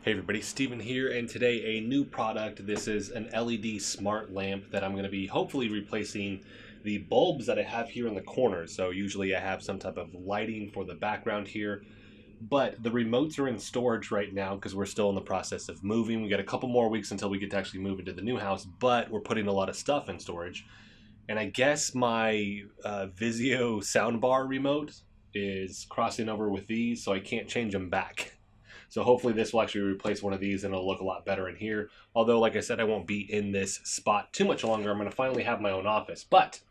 Hey everybody, Steven here, and today a new product. This is an LED smart lamp that I'm going to be hopefully replacing the bulbs that I have here in the corner. So usually I have some type of lighting for the background here, but the remotes are in storage right now because we're still in the process of moving. We got a couple more weeks until we get to actually move into the new house, but we're putting a lot of stuff in storage. And I guess my Vizio soundbar remote is crossing over with these, so I can't change them back. So hopefully this will actually replace one of these and it'll look a lot better in here. Although, like I said, I won't be in this spot too much longer. I'm going to finally have my own office. But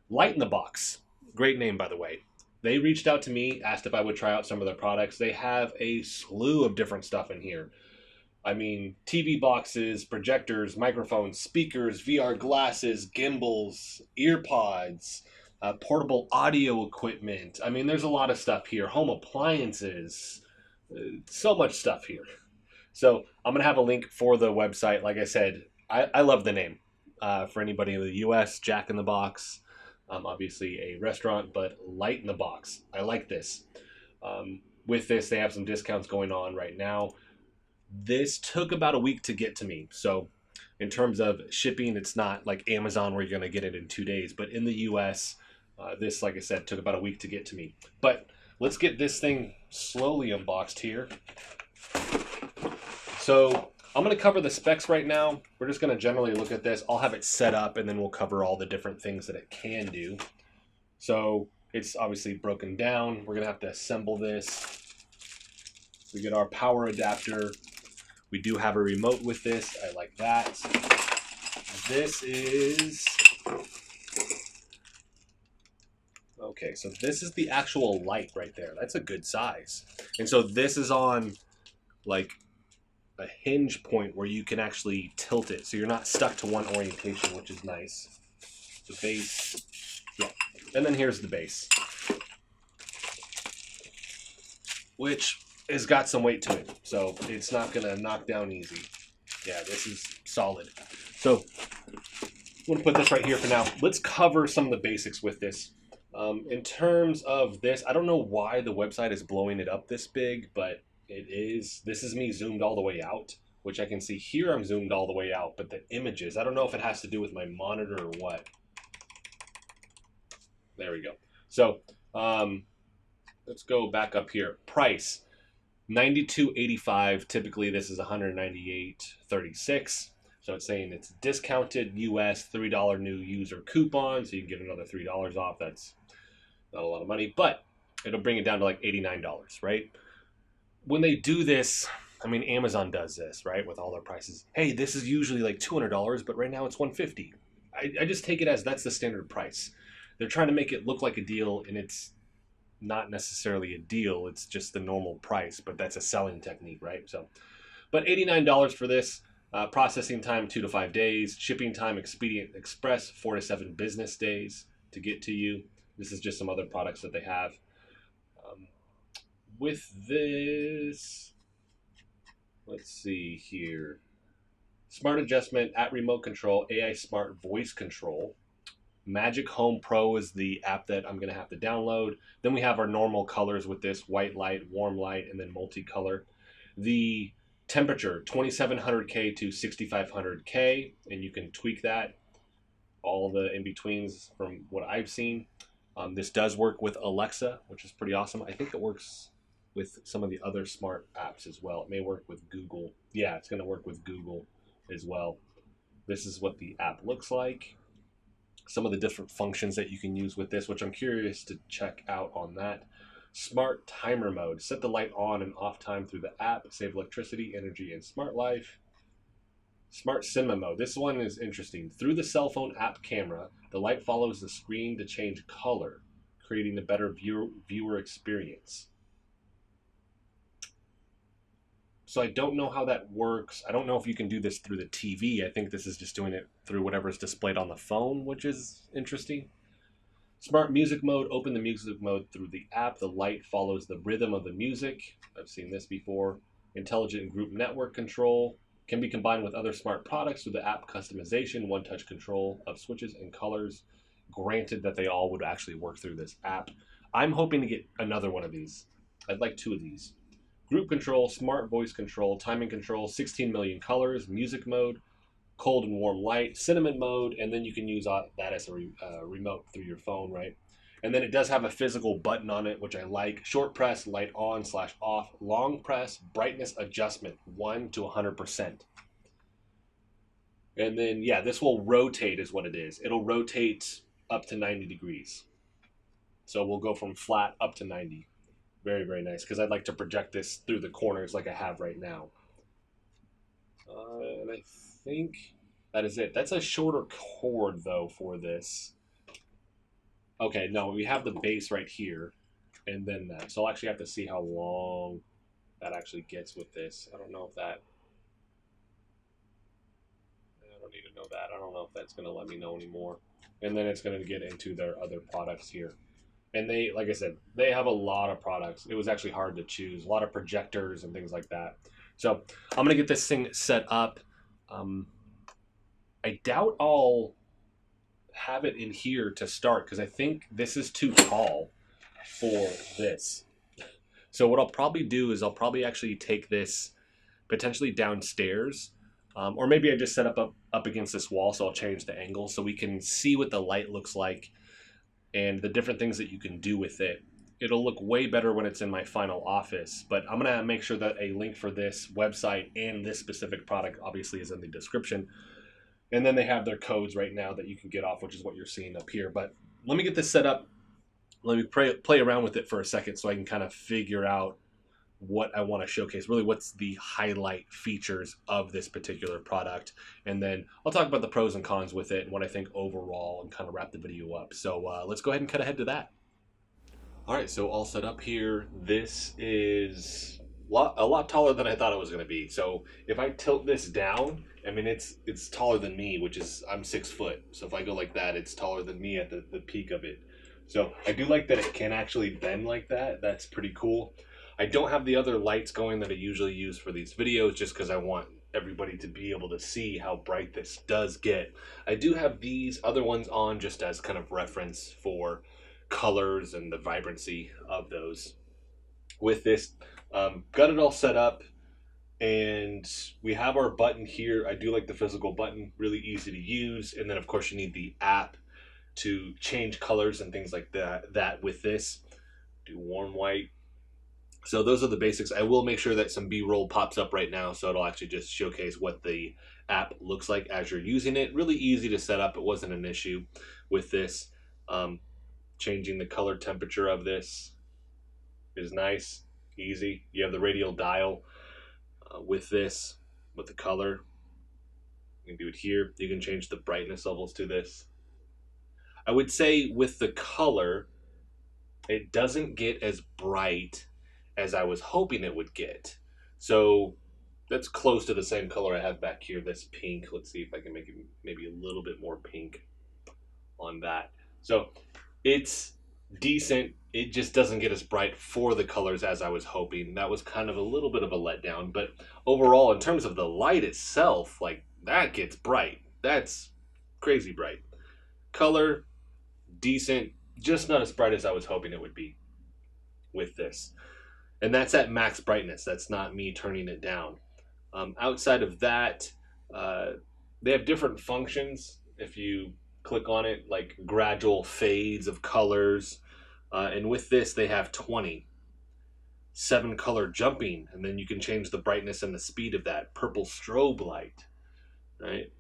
Light in the Box, great name by the way. They reached out to me, asked if I would try out some of their products. They have a slew of different stuff in here. I mean, TV boxes, projectors, microphones, speakers, VR glasses, gimbals, ear pods, portable audio equipment. I mean, there's a lot of stuff here. Home appliances, so much stuff here. So I'm going to have a link for the website. Like I said, I love the name. For anybody in the US, Jack in the Box, obviously a restaurant, but Light in the Box. I like this. With this, they have some discounts going on right now. This took about a week to get to me. So in terms of shipping, it's not like Amazon where you're going to get it in 2 days. But in the US, this, like I said, took about a week to get to me. But let's get this thing slowly unboxed here. So I'm going to cover the specs right now. We're just going to generally look at this. I'll have it set up and then we'll cover all the different things that it can do. So it's obviously broken down. We're going to have to assemble this. We get our power adapter. We do have a remote with this. I like that. This is... Okay, so this is the actual light right there. That's a good size. And so this is on like a hinge point where you can actually tilt it. So you're not stuck to one orientation, which is nice. The base, yeah. And then here's the base, which has got some weight to it. So it's not gonna knock down easy. Yeah, this is solid. So I'm gonna put this right here for now. Let's cover some of the basics with this. In terms of this, I don't know why the website is blowing it up this big, but it is. This is me zoomed all the way out, which I can see here I'm zoomed all the way out, but the images, I don't know if it has to do with my monitor or what. There we go. So let's go back up here. Price, $92.85. Typically this is $198.36. So it's saying it's discounted US $3 new user coupon, so you can get another $3 off. That's not a lot of money, but it'll bring it down to like $89, right? When they do this, I mean, Amazon does this, right? With all their prices. Hey, this is usually like $200, but right now it's $150. I just take it as that's the standard price. They're trying to make it look like a deal, and it's not necessarily a deal. It's just the normal price, but that's a selling technique, right? So, but $89 for this. Processing time 2 to 5 days. Shipping time Expedient Express 4 to 7 business days to get to you. This is just some other products that they have. With this, let's see here. Smart adjustment at remote control, AI smart voice control. Magic Home Pro is the app that I'm going to have to download. Then we have our normal colors with this: white light, warm light, and then multicolor. The temperature 2700K to 6500K, and you can tweak that, all the in-betweens from what I've seen. This does work with Alexa, which is pretty awesome. I think it works with some of the other smart apps as well. It may work with Google. Yeah, it's going to work with Google as well. This is what the app looks like. Some of the different functions that you can use with this, which I'm curious to check out on that. Smart timer mode. Set the light on and off time through the app. Save electricity, energy, and smart life. Smart cinema mode. This one is interesting. Through the cell phone app camera, the light follows the screen to change color, creating a better viewer experience. So I don't know how that works. I don't know if you can do this through the TV. I think this is just doing it through whatever is displayed on the phone, which is interesting. Smart music mode. Open the music mode through the app. The light follows the rhythm of the music. I've seen this before. Intelligent group network control. Can be combined with other smart products through the app customization, one-touch control of switches and colors. Granted that they all would actually work through this app. I'm hoping to get another one of these. I'd like 2 of these. group control, smart voice control, timing control, 16 million colors, music mode, cold and warm light, cinnamon mode, and then you can use that as a remote through your phone, right? And then it does have a physical button on it, which I like. Short press, light on/off, long press, brightness adjustment, 1 to 100%. And then, yeah, this will rotate is what it is. It'll rotate up to 90 degrees. So we'll go from flat up to 90. Very, very nice, because I'd like to project this through the corners like I have right now. And I think that is it. That's a shorter cord, though, for this. Okay, no, we have the base right here, and then that. So I'll actually have to see how long that actually gets with this. I don't know if that... I don't need to know that. I don't know if that's going to let me know anymore. And then it's going to get into their other products here. And they, like I said, they have a lot of products. It was actually hard to choose. A lot of projectors and things like that. So I'm going to get this thing set up. I doubt I'll have it in here to start because I think this is too tall for this. So what I'll probably do is I'll probably actually take this potentially downstairs, or maybe I just set up against this wall, so I'll change the angle so we can see what the light looks like and the different things that you can do with it. It'll look way better when it's in my final office, but I'm gonna make sure that a link for this website and this specific product obviously is in the description. And then they have their codes right now that you can get off, which is what you're seeing up here. But let me get this set up. Let me play around with it for a second so I can kind of figure out what I want to showcase. Really, what's the highlight features of this particular product. And then I'll talk about the pros and cons with it and what I think overall and kind of wrap the video up. So let's go ahead and cut ahead to that. All right, so all set up here. This is a lot taller than I thought it was going to be. So if I tilt this down, I mean, it's taller than me, which is, I'm 6 foot. So if I go like that, it's taller than me at the peak of it. So I do like that it can actually bend like that. That's pretty cool. I don't have the other lights going that I usually use for these videos just because I want everybody to be able to see how bright this does get. I do have these other ones on just as kind of reference for colors and the vibrancy of those. With this, got it all set up. And we have our button here. I do like the physical button, really easy to use. And then of course you need the app to change colors and things like that with this. Do warm white. So those are the basics. I will make sure that some B-roll pops up right now so it'll actually just showcase what the app looks like as you're using it. Really easy to set up. It wasn't an issue with this. Changing the color temperature of this is nice, easy. You have the radial dial. With this, with the color, you can do it here. You can change the brightness levels to this. I would say with the color, it doesn't get as bright as I was hoping it would get. So that's close to the same color I have back here, this pink. Let's see if I can make it maybe a little bit more pink on that. So it's decent. It just doesn't get as bright for the colors as I was hoping. That was kind of a little bit of a letdown, but overall, in terms of the light itself, like, that gets bright. That's crazy bright. Color, decent, just not as bright as I was hoping it would be with this. And that's at max brightness. That's not me turning it down. Outside of that, they have different functions. If you click on it, like gradual fades of colors. And with this, they have 20. 7 color jumping, and then you can change the brightness and the speed of that. Purple strobe light, right?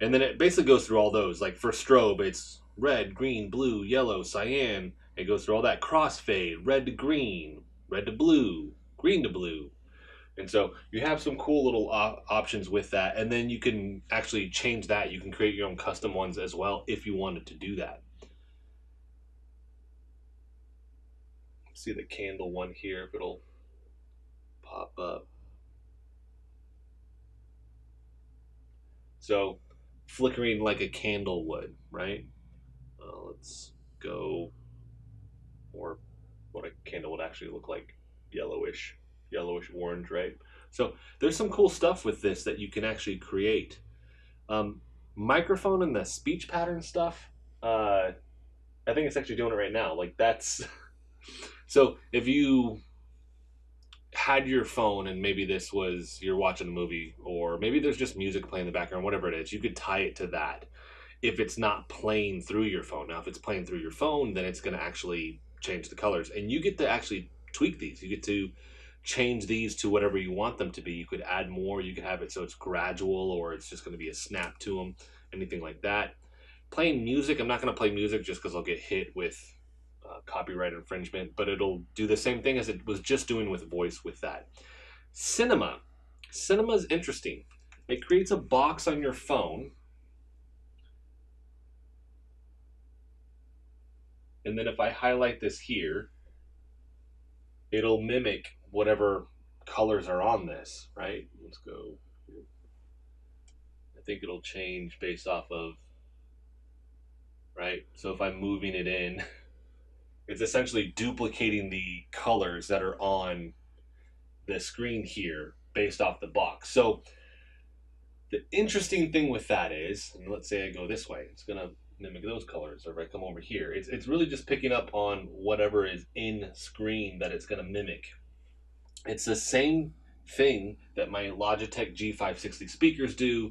And then it basically goes through all those. Like for strobe, it's red, green, blue, yellow, cyan. It goes through all that. Crossfade, red to green, red to blue, green to blue. And so you have some cool little options with that. And then you can actually change that. You can create your own custom ones as well if you wanted to do that. See the candle one here, if it'll pop up. So flickering like a candle would, right? Let's go more what a candle would actually look like. Yellowish orange, right? So there's some cool stuff with this that you can actually create. Microphone and the speech pattern stuff, I think it's actually doing it right now. Like that's... So if you had your phone and maybe this was you're watching a movie, or maybe there's just music playing in the background, whatever it is, you could tie it to that if it's not playing through your phone. Now if it's playing through your phone, then it's going to actually change the colors, and you get to actually tweak these. You get to change these to whatever you want them to be. You could add more, you could have it so it's gradual, or it's just going to be a snap to them, anything like that. Playing music, I'm not going to play music just because I'll get hit with copyright infringement, but it'll do the same thing as it was just doing with voice with that. Cinema. Cinema is interesting. It creates a box on your phone, and then if I highlight this here, it'll mimic whatever colors are on this, right? Let's go. I think it'll change based off of, right? So if I'm moving it in, it's essentially duplicating the colors that are on the screen here based off the box. So the interesting thing with that is, and let's say I go this way, it's gonna mimic those colors. Or if I come over here, it's really just picking up on whatever is in screen that it's gonna mimic. It's the same thing that my Logitech G560 speakers do.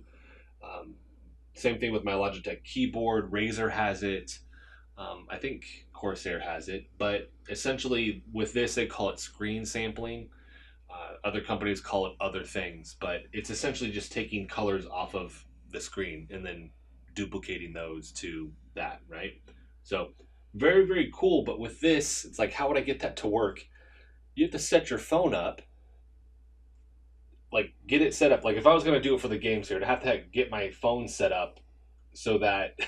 Same thing with my Logitech keyboard. Razer has it. I think Corsair has it. But essentially, with this, they call it screen sampling. Other companies call it other things. But it's essentially just taking colors off of the screen and then duplicating those to that, right? So, very, very cool. But with this, it's like, how would I get that to work? You have to set your phone up, like get it set up. Like if I was going to do it for the games here, I'd have to get my phone set up so that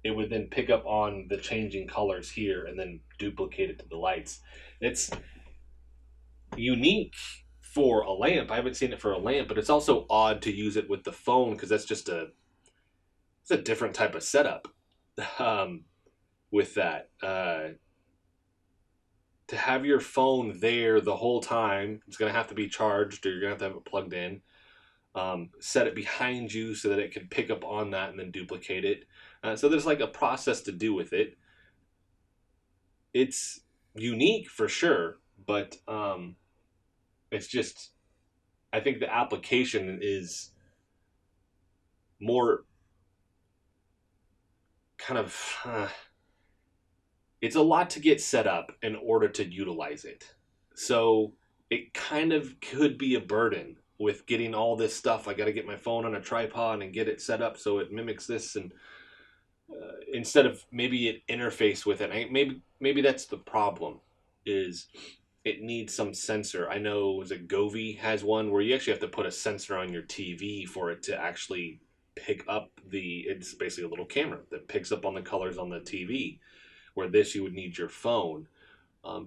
it would then pick up on the changing colors here and then duplicate it to the lights. It's unique for a lamp. I haven't seen it for a lamp, but it's also odd to use it with the phone because that's just it's a different type of setup with that. To have your phone there the whole time, it's going to have to be charged, or you're going to have it plugged in. Set it behind you so that it can pick up on that and then duplicate it. So there's like a process to do with it. It's unique for sure, but it's just, I think the application is more kind of, it's a lot to get set up in order to utilize it. So it kind of could be a burden with getting all this stuff. I got to get my phone on a tripod and get it set up so it mimics this, and instead of maybe it interface with it. Maybe that's the problem, is it needs some sensor. I know, was it Govee has one where you actually have to put a sensor on your TV for it to actually pick up it's basically a little camera that picks up on the colors on the TV, where this you would need your phone.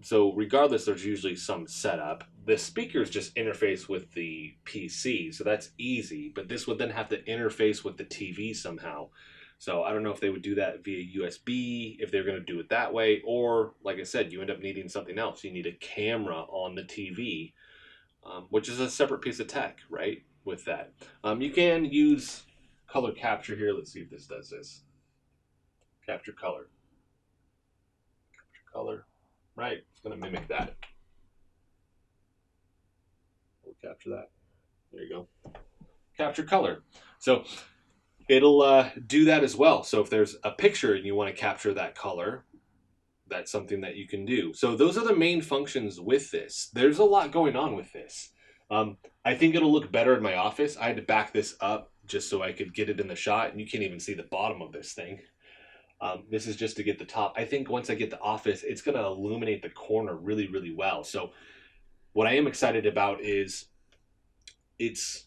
So regardless, there's usually some setup. The speakers just interface with the PC, so that's easy, but this would then have to interface with the TV somehow. So I don't know if they would do that via USB, if they're going to do it that way, or like I said, you end up needing something else. You need a camera on the TV, which is a separate piece of tech, right, with that. You can use color capture here. Let's see if this does this. Capture color. Color, right? It's going to mimic that. We'll capture that. There you go. Capture color. So it'll do that as well. So if there's a picture and you want to capture that color, that's something that you can do. So those are the main functions with this. There's a lot going on with this. I think it'll look better in my office. I had to back this up just so I could get it in the shot, and you can't even see the bottom of this thing. This is just to get the top. I think once I get the office, it's going to illuminate the corner really, really well. So what I am excited about is it's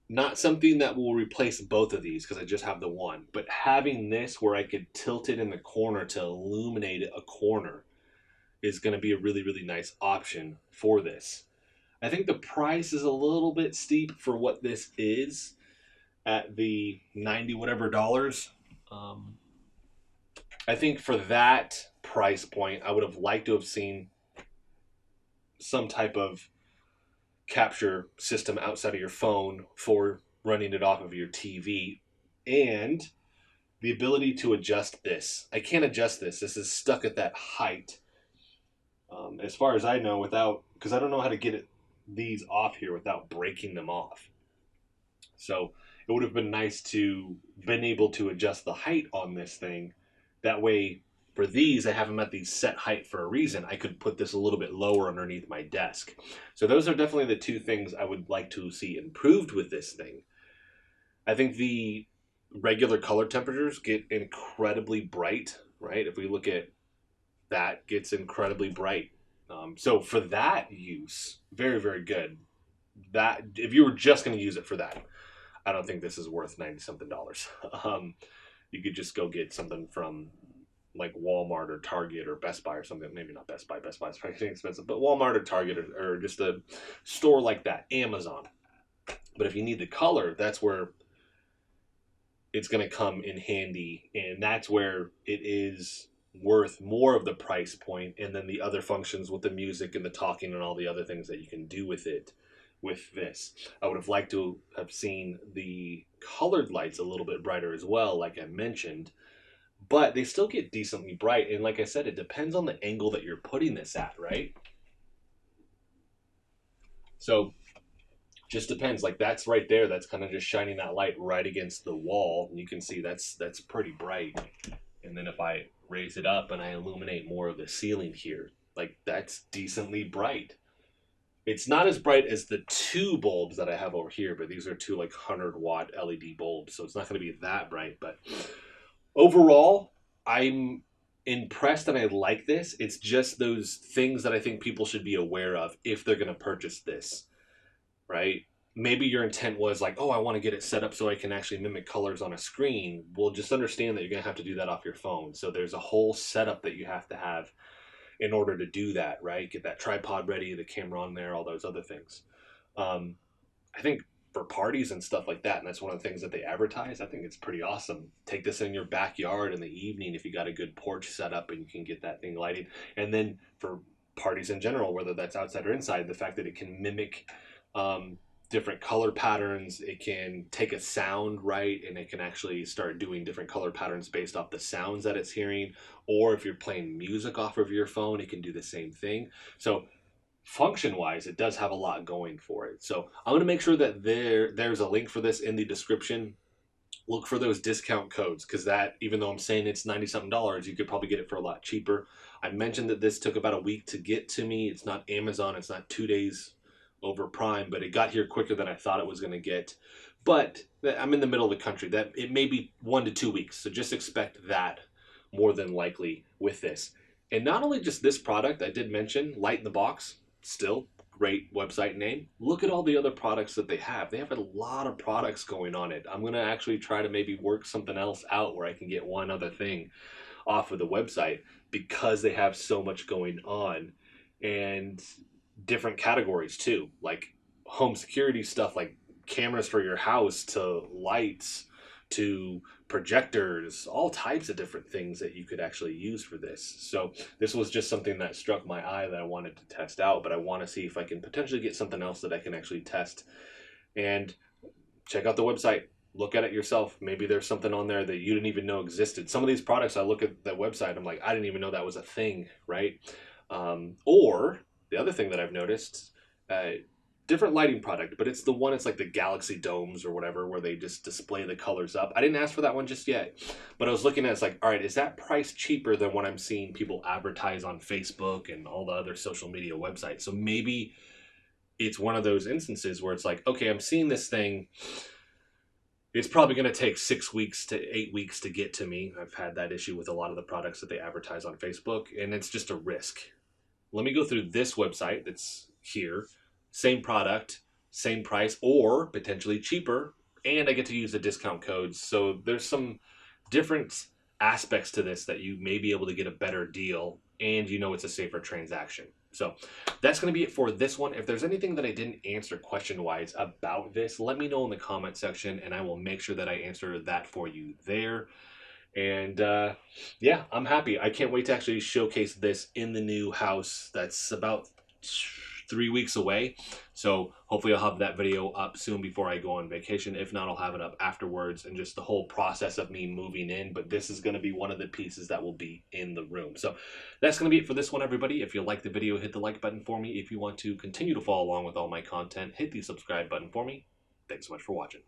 not something that will replace both of these because I just have the one. But having this where I could tilt it in the corner to illuminate a corner is going to be a really, really nice option for this. I think the price is a little bit steep for what this is at the 90 whatever dollars. I think for that price point, I would have liked to have seen some type of capture system outside of your phone for running it off of your TV, and the ability to adjust this. I can't adjust this. This is stuck at that height. As far as I know, because I don't know how to get it these off here without breaking them off. So it would have been nice to been able to adjust the height on this thing. That way, for these, I have them at the set height for a reason. I could put this a little bit lower underneath my desk. So those are definitely the two things I would like to see improved with this thing. I think the regular color temperatures get incredibly bright, right? If we look at that, gets incredibly bright. So for that use, very, very good. That if you were just going to use it for that, I don't think this is worth 90 something dollars. You could just go get something from like Walmart or Target or Best Buy or something. Maybe not Best Buy. Best Buy is probably expensive, but Walmart or Target or just a store like that, Amazon. But if you need the color, that's where it's going to come in handy, and that's where it is worth more of the price point, and then the other functions with the music and the talking and all the other things that you can do with it. With this, I would have liked to have seen the colored lights a little bit brighter as well, like I mentioned, but they still get decently bright, and like I said, it depends on the angle that you're putting this at, right? So just depends. Like that's right there, that's kind of just shining that light right against the wall, and you can see that's pretty bright. And then if I raise it up and I illuminate more of the ceiling here, like that's decently bright. It's not as bright as the two bulbs that I have over here, but these are two like 100-watt LED bulbs, so it's not going to be that bright. But overall, I'm impressed and I like this. It's just those things that I think people should be aware of if they're going to purchase this, right? Maybe your intent was like, oh, I want to get it set up so I can actually mimic colors on a screen. Well, just understand that you're going to have to do that off your phone. So there's a whole setup that you have to have in order to do that, right? Get that tripod ready, the camera on there, all those other things. I think for parties and stuff like that, and that's one of the things that they advertise, I think it's pretty awesome. Take this in your backyard in the evening if you got a good porch set up and you can get that thing lighting. And then for parties in general, whether that's outside or inside, the fact that it can mimic different color patterns, it can take a sound, right, and it can actually start doing different color patterns based off the sounds that it's hearing. Or if you're playing music off of your phone, it can do the same thing. So function wise, it does have a lot going for it. So I'm going to make sure that there's a link for this in the description. Look for those discount codes, because that, even though I'm saying it's 90 something dollars, you could probably get it for a lot cheaper. I mentioned that this took about a week to get to me. It's not Amazon, it's not 2 days over Prime, but it got here quicker than I thought it was going to get. But I'm in the middle of the country. That it may be 1 to 2 weeks, so just expect that more than likely with this. And not only just this product, I did mention Light in the Box, still great website name. Look at all the other products that they have. They have a lot of products going on it. I'm going to actually try to maybe work something else out where I can get one other thing off of the website, because they have so much going on. And different categories too, like home security stuff, like cameras for your house, to lights, to projectors, all types of different things that you could actually use for this. So this was just something that struck my eye that I wanted to test out, but I want to see if I can potentially get something else that I can actually test. And check out the website, look at it yourself. Maybe there's something on there that you didn't even know existed. Some of these products, I look at the website, I'm like, I didn't even know that was a thing, right? Or the other thing that I've noticed, different lighting product, but it's the one, it's like the Galaxy Domes or whatever, where they just display the colors up. I didn't ask for that one just yet, but I was looking at it, it's like, all right, is that price cheaper than what I'm seeing people advertise on Facebook and all the other social media websites? So maybe it's one of those instances where it's like, okay, I'm seeing this thing. It's probably going to take 6 weeks to 8 weeks to get to me. I've had that issue with a lot of the products that they advertise on Facebook, and it's just a risk. Let me go through this website that's here, same product, same price, or potentially cheaper, and I get to use the discount codes. So there's some different aspects to this that you may be able to get a better deal, and you know it's a safer transaction. So that's going to be it for this one. If there's anything that I didn't answer question-wise about this, let me know in the comment section, and I will make sure that I answer that for you there. And yeah, I'm happy. I can't wait to actually showcase this in the new house that's about 3 weeks away. So hopefully I'll have that video up soon before I go on vacation. If not, I'll have it up afterwards, and just the whole process of me moving in. But this is going to be one of the pieces that will be in the room. So that's going to be it for this one, everybody. If you like the video, hit the like button for me. If you want to continue to follow along with all my content, hit the subscribe button for me. Thanks so much for watching.